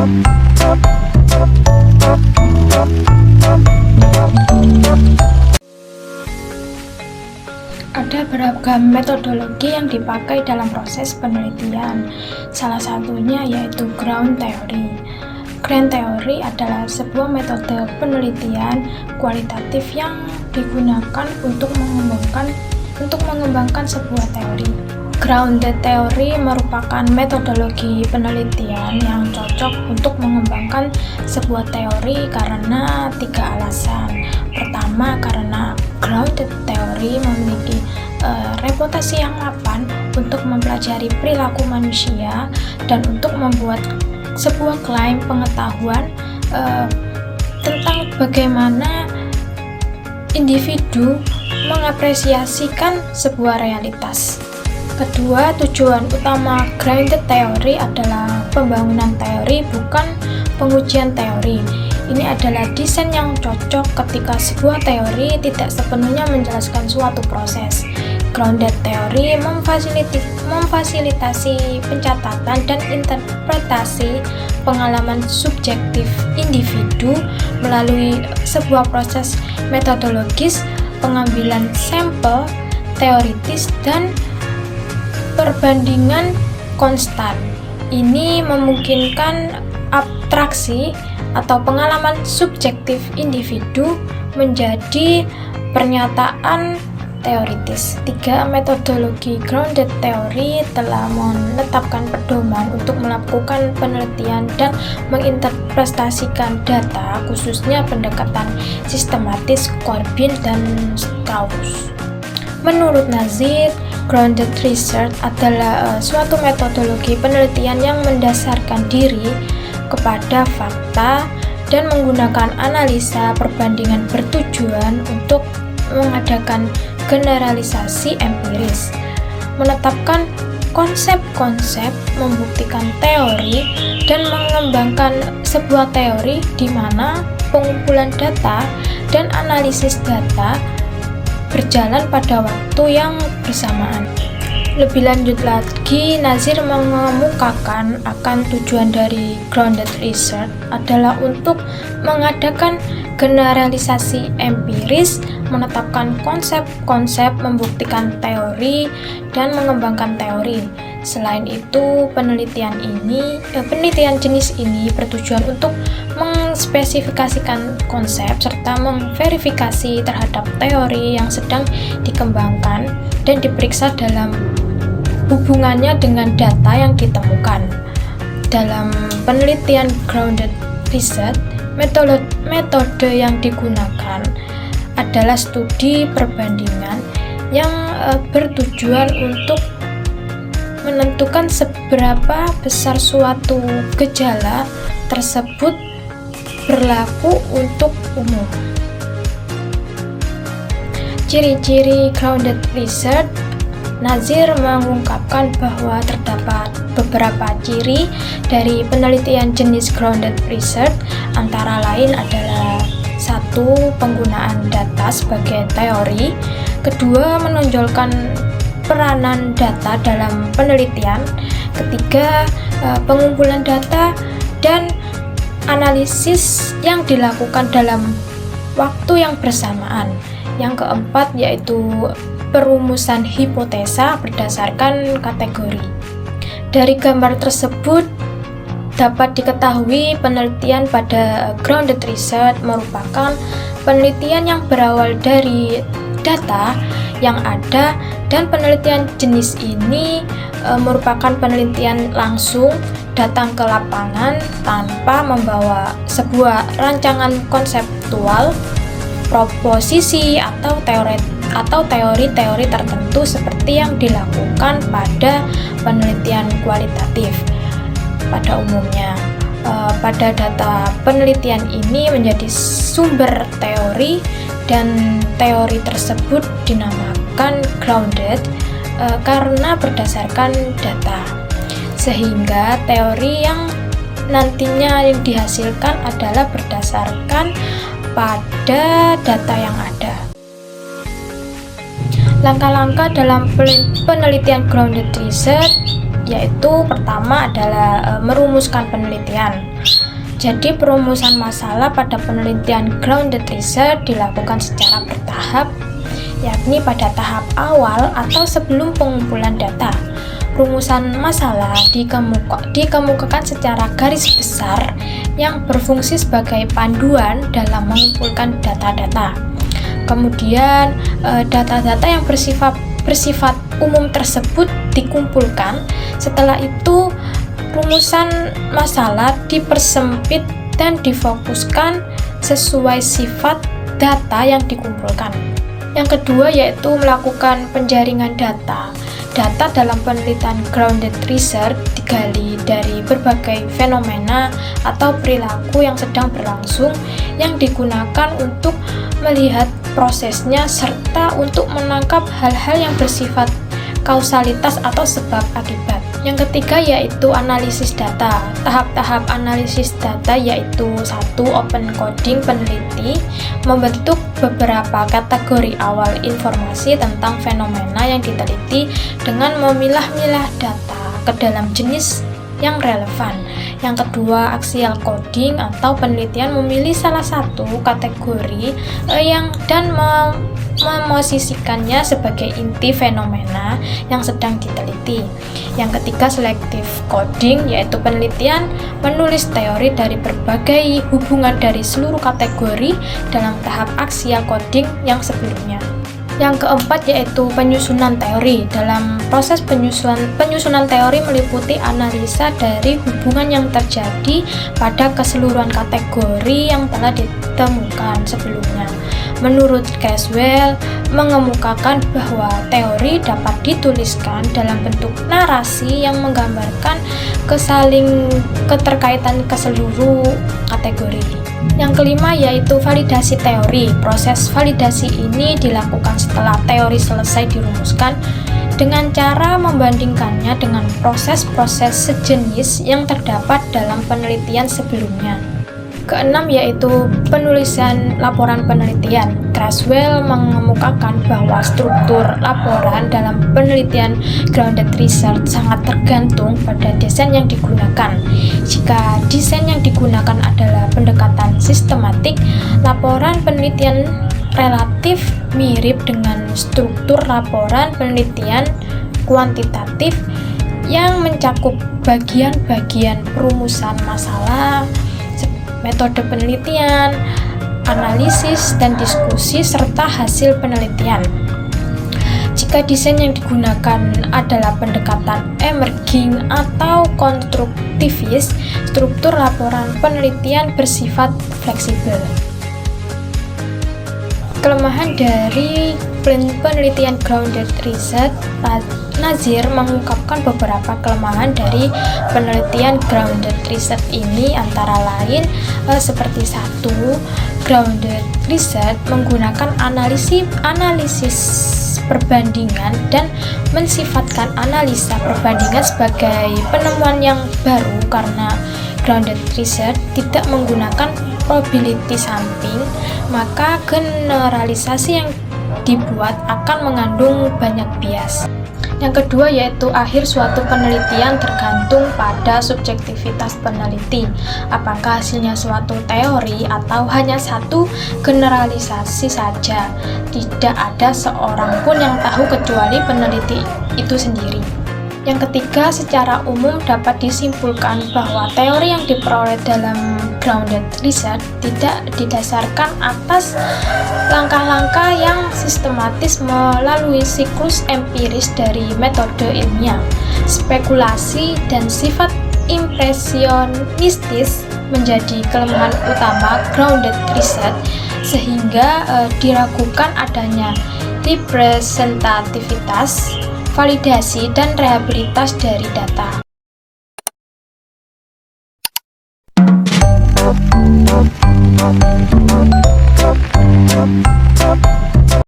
Ada beragam metodologi yang dipakai dalam proses penelitian. Salah satunya yaitu ground theory. Ground theory adalah sebuah metode penelitian kualitatif yang digunakan untuk mengembangkan sebuah teori. Grounded theory merupakan metodologi penelitian yang cocok untuk mengembangkan sebuah teori karena 3 alasan. Pertama, karena grounded theory memiliki reputasi yang mapan untuk mempelajari perilaku manusia dan untuk membuat sebuah klaim pengetahuan tentang bagaimana individu mengapresiasikan sebuah realitas. Kedua, tujuan utama grounded theory adalah pembangunan teori, bukan pengujian teori. Ini adalah desain yang cocok ketika sebuah teori tidak sepenuhnya menjelaskan suatu proses. Grounded theory memfasilitasi pencatatan dan interpretasi pengalaman subjektif individu melalui sebuah proses metodologis, pengambilan sampel teoritis, dan perbandingan konstan. Ini memungkinkan abstraksi atau pengalaman subjektif individu menjadi pernyataan teoritis. 3. Metodologi grounded theory telah menetapkan pedoman untuk melakukan penelitian dan menginterpretasikan data, khususnya pendekatan sistematis Corbin dan Strauss. Menurut Nazir, grounded research adalah suatu metodologi penelitian yang mendasarkan diri kepada fakta dan menggunakan analisa perbandingan bertujuan untuk mengadakan generalisasi empiris, menetapkan konsep-konsep, membuktikan teori, dan mengembangkan sebuah teori di mana pengumpulan data dan analisis data berjalan pada waktu yang bersamaan. Lebih lanjut lagi, Nazir mengemukakan akan tujuan dari grounded research adalah untuk mengadakan generalisasi empiris, menetapkan konsep-konsep, membuktikan teori, dan mengembangkan teori. Selain itu, penelitian jenis ini bertujuan untuk mengspesifikasikan konsep serta memverifikasi terhadap teori yang sedang dikembangkan dan diperiksa dalam hubungannya dengan data yang ditemukan. Dalam penelitian grounded research, metode yang digunakan adalah studi perbandingan yang bertujuan untuk menentukan seberapa besar suatu gejala tersebut berlaku untuk umum. Ciri-ciri grounded research. Nazir mengungkapkan bahwa terdapat beberapa ciri dari penelitian jenis grounded research, antara lain adalah 1. Penggunaan data sebagai teori. 2. Menonjolkan peranan data dalam penelitian. 3. Pengumpulan data dan analisis yang dilakukan dalam waktu yang bersamaan. Yang 4 yaitu perumusan hipotesa berdasarkan kategori. Dari gambar tersebut dapat diketahui penelitian pada grounded research merupakan penelitian yang berawal dari data yang ada, dan penelitian jenis ini merupakan penelitian langsung datang ke lapangan tanpa membawa sebuah rancangan konseptual, proposisi atau teori-teori tertentu seperti yang dilakukan pada penelitian kualitatif. Pada umumnya, pada data penelitian ini menjadi sumber teori, dan teori tersebut dinamakan grounded karena berdasarkan data, sehingga teori yang nantinya yang dihasilkan adalah berdasarkan pada data yang ada. Langkah-langkah dalam penelitian grounded research yaitu pertama adalah merumuskan penelitian. Jadi perumusan masalah pada penelitian grounded research dilakukan secara bertahap, yakni pada tahap awal atau sebelum pengumpulan data. Rumusan masalah dikemukakan secara garis besar yang berfungsi sebagai panduan dalam mengumpulkan data-data. Kemudian data-data yang bersifat umum tersebut dikumpulkan. Setelah itu rumusan masalah dipersempit dan difokuskan sesuai sifat data yang dikumpulkan. Yang kedua yaitu melakukan penjaringan data. Data dalam penelitian grounded research digali dari berbagai fenomena atau perilaku yang sedang berlangsung yang digunakan untuk melihat prosesnya serta untuk menangkap hal-hal yang bersifat kausalitas atau sebab akibat. Yang ketiga yaitu analisis data. Tahap-tahap analisis data yaitu 1. Open coding. Peneliti membentuk beberapa kategori awal informasi tentang fenomena yang diteliti dengan memilah-milah data ke dalam jenis yang relevan. Yang kedua, axial coding atau penelitian memilih salah satu kategori dan memosisikannya sebagai inti fenomena yang sedang diteliti. Yang ketiga, selective coding, yaitu penelitian menulis teori dari berbagai hubungan dari seluruh kategori dalam tahap axial coding yang sebelumnya. Yang keempat yaitu penyusunan teori. Dalam proses penyusunan teori meliputi analisa dari hubungan yang terjadi pada keseluruhan kategori yang telah ditemukan sebelumnya. Menurut Caswell, mengemukakan bahwa teori dapat dituliskan dalam bentuk narasi yang menggambarkan keterkaitan keseluruh kategori. Yang kelima yaitu validasi teori. Proses validasi ini dilakukan setelah teori selesai dirumuskan dengan cara membandingkannya dengan proses-proses sejenis yang terdapat dalam penelitian sebelumnya. Keenam yaitu penulisan laporan penelitian. Caswell mengemukakan bahwa struktur laporan dalam penelitian grounded research sangat tergantung pada desain yang digunakan. Jika desain yang digunakan adalah pendekatan sistematik, laporan penelitian relatif mirip dengan struktur laporan penelitian kuantitatif yang mencakup bagian-bagian perumusan masalah, metode penelitian, analisis, dan diskusi, serta hasil penelitian. Jika desain yang digunakan adalah pendekatan emerging atau konstruktivis, struktur laporan penelitian bersifat fleksibel. Kelemahan dari penelitian grounded research. Nazir mengungkapkan beberapa kelemahan dari penelitian grounded research ini, antara lain seperti 1. Grounded research menggunakan analisis perbandingan dan mensifatkan analisa perbandingan sebagai penemuan yang baru karena grounded research tidak menggunakan probability sampling, maka generalisasi yang dibuat akan mengandung banyak bias. Yang kedua yaitu akhir suatu penelitian tergantung pada subjektivitas peneliti. Apakah hasilnya suatu teori atau hanya satu generalisasi saja? Tidak ada seorang pun yang tahu kecuali peneliti itu sendiri. Yang ketiga, secara umum dapat disimpulkan bahwa teori yang diperoleh dalam grounded research tidak didasarkan atas langkah-langkah yang sistematis melalui siklus empiris dari metode ilmiah. Spekulasi dan sifat impresionistis menjadi kelemahan utama grounded research, sehingga diragukan adanya representativitas, validasi, dan rehabilitas dari data.